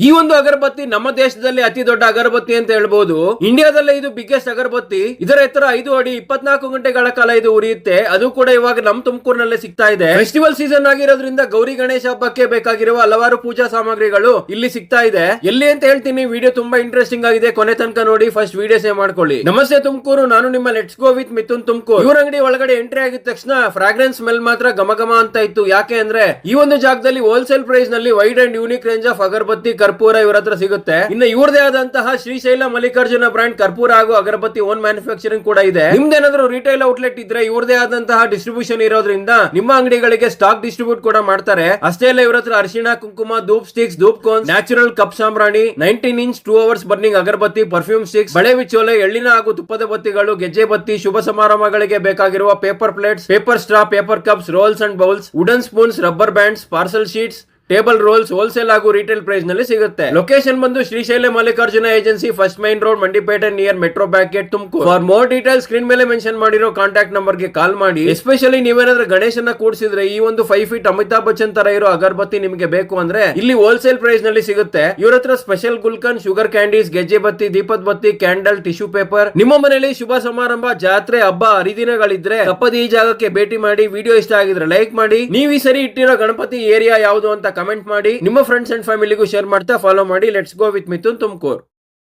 ಈ ಒಂದು ಅಗರಬತ್ತಿ ನಮ್ಮ ದೇಶದಲ್ಲಿ ಅತಿ ದೊಡ್ಡ ಅಗರಬತ್ತಿ ಅಂತ ಹೇಳ್ಬಹುದು. ಇಂಡಿಯಾದಲ್ಲೇ ಇದು ಬಿಗ್ಗೆಸ್ಟ್ ಅಗರಬತ್ತಿ. ಇದರ ಎತ್ತರ 5 ಅಡಿ 24 ಗಂಟೆಗಳ ಕಾಲ ಇದು ಉರಿಯುತ್ತೆ. ಅದು ಕೂಡ ಇವಾಗ ನಮ್ ತುಮಕೂರಿನಲ್ಲೇ ಸಿಗ್ತಾ ಇದೆ. ಫೆಸ್ಟಿವಲ್ ಸೀಸನ್ ಆಗಿರೋದ್ರಿಂದ ಗೌರಿ ಗಣೇಶ ಹಬ್ಬಕ್ಕೆ ಬೇಕಾಗಿರುವ ಹಲವಾರು ಪೂಜಾ ಸಾಮಗ್ರಿಗಳು ಇಲ್ಲಿ ಸಿಗ್ತಾ ಇದೆ. ಎಲ್ಲಿ ಅಂತ ಹೇಳ್ತೀನಿ, ವಿಡಿಯೋ ತುಂಬಾ ಇಂಟ್ರೆಸ್ಟಿಂಗ್ ಆಗಿದೆ, ಕೊನೆ ತನಕ ನೋಡಿ. ಫಸ್ಟ್ ವಿಡಿಯೋ ಸೇವ್ ಮಾಡ್ಕೊಳ್ಳಿ. ನಮಸ್ತೆ ತುಮಕೂರು, ನಾನು ನಿಮ್ಮ let's go with Mithun Tumakuru. ಇವ್ರ ಅಂಗಡಿ ಒಳಗಡೆ ಎಂಟ್ರಿ ಆಗಿದ ತಕ್ಷಣ ಫ್ರಾಗ್ರೆನ್ಸ್ ಸ್ಮೆಲ್ ಮಾತ್ರ ಘಮ ಅಂತ ಇತ್ತು. ಯಾಕೆ ಅಂದ್ರೆ ಈ ಒಂದು ಜಾಗದಲ್ಲಿ ಹೋಲ್ಸೇಲ್ ಪ್ರೈಸ್ ನಲ್ಲಿ wide and unique range of agarbatti ಕರ್ಪೂರ ಇವರ ಹತ್ರ ಸಿಗುತ್ತೆ. ಇನ್ನು ಇವ್ರದೇ ಆದಂತಹ ಶ್ರೀಶೈಲ ಮಲ್ಲಿಕಾರ್ಜುನ ಬ್ರಾಂಡ್ ಕರ್ಪೂರ ಹಾಗೂ ಅಗರಬತ್ತಿ ಓನ್ ಮ್ಯಾನುಫ್ಯಾಕ್ಚರಿಂಗ್ ಕೂಡ ಇದೆ. ನಿಮ್ದೇನಾದ್ರೂ ರಿಟೈಲ್ ಔಟ್ಲೆಟ್ ಇದ್ರೆ ಇವ್ರದೇ ಆದಂತಹ ಡಿಸ್ಟ್ರಿಬ್ಯೂಷನ್ ಇರೋದ್ರಿಂದ ನಿಮ್ಮ ಅಂಗಡಿಗಳಿಗೆ ಸ್ಟಾಕ್ ಡಿಸ್ಟ್ರಿಬ್ಯೂಟ್ ಕೂಡ ಮಾಡ್ತಾರೆ. ಅಷ್ಟೇ ಅಲ್ಲ, ಇವ್ರ ಹತ್ರ ಅರಿಶಿಣ, ಕುಂಕುಮ, dhoop sticks, dhoop cones, natural cup ಸಾಂಬ್ರಾಣಿ, 19 inch 2 hours burning agarbatti, perfume sticks, ಬಳೆ ವಿಚೋಲೆ, ಎಳ್ಳಿನ ಹಾಗೂ ತುಪ್ಪದ ಬತ್ತಿಗಳು, ಗೆಜ್ಜೆ ಬತ್ತಿ, ಶುಭ ಸಮಾರಂಭಗಳಿಗೆ ಬೇಕಾಗಿರುವ paper plates, paper straw, paper cups, rolls and bowls, wooden spoons, rubber bands, parcel sheets, table rolls wholesale ಹಾಗೂ ರಿಟೇಲ್ ಪ್ರೈಸ್ ನಲ್ಲಿ ಸಿಗುತ್ತೆ. ಲೊಕೇಶನ್ ಬಂದು Srishaila Mallikarjuna agency, first main road, Mandipete, near metro back gate, Tumakuru. For more details screen ಮೇಲೆ mention ಮಾಡಿರೋ contact number ಗೆ call ಮಾಡಿ. Especially ನೀವೇನಾದ್ರೂ ಗಣೇಶನ ಕೂಡಿಸಿದ್ರೆ ಈ ಒಂದು 5 feet ಅಮಿತಾಬ್ ಬಚ್ಚನ್ ತರ ಇರೋ ಅಗರಬತ್ತಿ ನಿಮಗೆ ಬೇಕು ಅಂದ್ರೆ ಇಲ್ಲಿ ಹೋಲ್ಸೇಲ್ ಪ್ರೈಸ್ ನಲ್ಲಿ ಸಿಗುತ್ತೆ. ಇವ್ರ ಹತ್ರ ಸ್ಪೆಷಲ್ ಗುಲ್ಕನ್, ಶುಗರ್ ಕ್ಯಾಂಡೀಸ್, ಗೆಜ್ಜೆ ಬತ್ತಿ, ದೀಪದ ಬತ್ತಿ, ಕ್ಯಾಂಡಲ್, ಟಿಶ್ಯೂ ಪೇಪರ್. ನಿಮ್ಮ ಮನೆಯಲ್ಲಿ ಶುಭ ಸಮಾರಂಭ, ಜಾತ್ರೆ, ಹಬ್ಬ, ಹರಿದಿನಗಳಿದ್ರೆ ತಪ್ಪದೆ ಈ ಜಾಗಕ್ಕೆ ಭೇಟಿ ಮಾಡಿ. ವಿಡಿಯೋ ಇಷ್ಟ ಆಗಿದ್ರೆ ಲೈಕ್ ಮಾಡಿ. ನೀವು ಈ ಸರಿ ಇಟ್ಟಿರೋ ಗಣಪತಿ ಏರಿಯಾ ಯಾವುದು ಅಂತ ಕಮೆಂಟ್ ಮಾಡಿ. ನಿಮ್ಮ ಫ್ರೆಂಡ್ಸ್ ಅಂಡ್ ಫ್ಯಾಮಿಲಿಗೂ ಶೇರ್ ಮಾಡ್ತಾ ಫಾಲೋ ಮಾಡಿ. Let's go with Mithun Tumakuru.